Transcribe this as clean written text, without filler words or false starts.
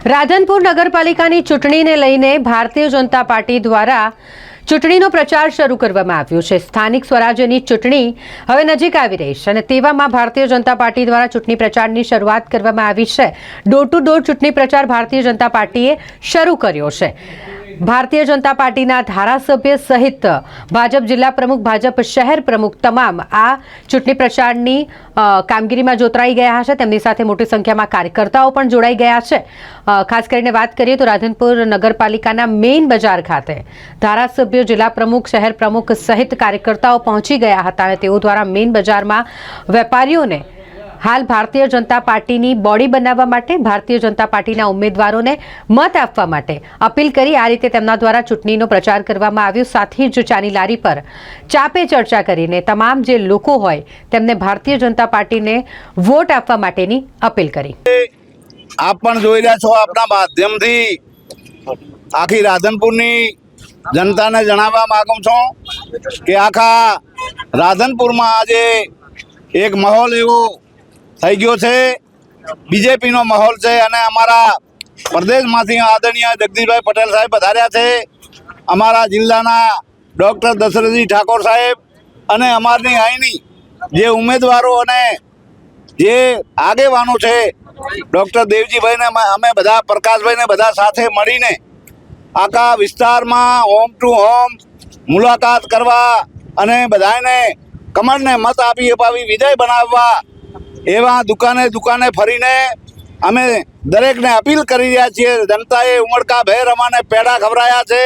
રાધનપુર નગરપાલિકાની ચૂંટણીને લઈને ભારતીય જનતા પાર્ટી દ્વારા ચૂંટણીનો પ્રચાર શરૂ કરવામાં આવ્યો છે। સ્થાનિક સ્વરાજ્યની ચૂંટણી હવે નજીક આવી રહી છે અને તેવામાં ભારતીય જનતા પાર્ટી દ્વારા ચૂંટણી પ્રચારની શરૂઆત કરવામાં આવી છે। ડોર ટુ ડોર ચૂંટણી પ્રચાર ભારતીય જનતા પાર્ટીએ શરૂ કર્યો છે। ભારતીય જનતા પાર્ટીના ધારાસભ્ય સહિત ભાજપ જિલ્લા પ્રમુખ, ભાજપ શહેર પ્રમુખ તમામ આ ચૂંટણી પ્રચારની કામગીરીમાં જોતરાઈ ગયા છે। તેમની સાથે મોટી સંખ્યામાં કાર્યકર્તાઓ પણ જોડાઈ ગયા છે। ખાસ કરીને વાત કરીએ તો રાધનપુર નગરપાલિકાના મેઇન બજાર ખાતે ધારાસભ્યો, જિલ્લા પ્રમુખ, શહેર પ્રમુખ સહિત કાર્યકર્તાઓ પહોંચી ગયા હતા અને તેઓ દ્વારા મેઇન બજારમાં વેપારીઓને હાલ ભારતીય જનતા પાર્ટીની બોડી બનાવવા માટે, ભારતીય જનતા પાર્ટીના ઉમેદવારોને મત આપવા માટે અપીલ કરી આ રીતે તેમના દ્વારા ચૂંટણીનો પ્રચાર કરવામાં આવ્યો। સાથે જ ચાની લારી પર ચા પે ચર્ચા કરીને તમામ જે લોકો હોય તેમને ભારતીય જનતા પાર્ટીને વોટ આપવા માટેની અપીલ કરી। આપ પણ જોઈ રહ્યા છો, આપના માધ્યમથી આખી રાધનપુરની જનતાને જણાવવા માંગુ છું કે આખા રાધનપુરમાં આજે એક માહોલ એવો થઈ ગયો છે, બીજેપીનો માહોલ છે અને અમારા પ્રદેશમાંથી આદરણીય જગદીશભાઈ પટેલ સાહેબ પધાર્યા છે। અમારા જિલ્લાના ડૉક્ટર દશરથજી ઠાકોર સાહેબ અને અમારની અહીંની જે ઉમેદવારો અને જે આગેવાનો છે, ડૉક્ટર દેવજીભાઈને અમે બધા, પ્રકાશભાઈને બધા સાથે મળીને આખા વિસ્તારમાં હોમ ટુ હોમ મુલાકાત કરવા અને બધાને કમળને મત આપી અપાવી વિજય બનાવવા એવા દુકાને ફરીને અમે દરેકને અપીલ કરી રહ્યા છીએ। જનતાએ ઉમળકાભેર અમાને પેડા ખવડાયા છે।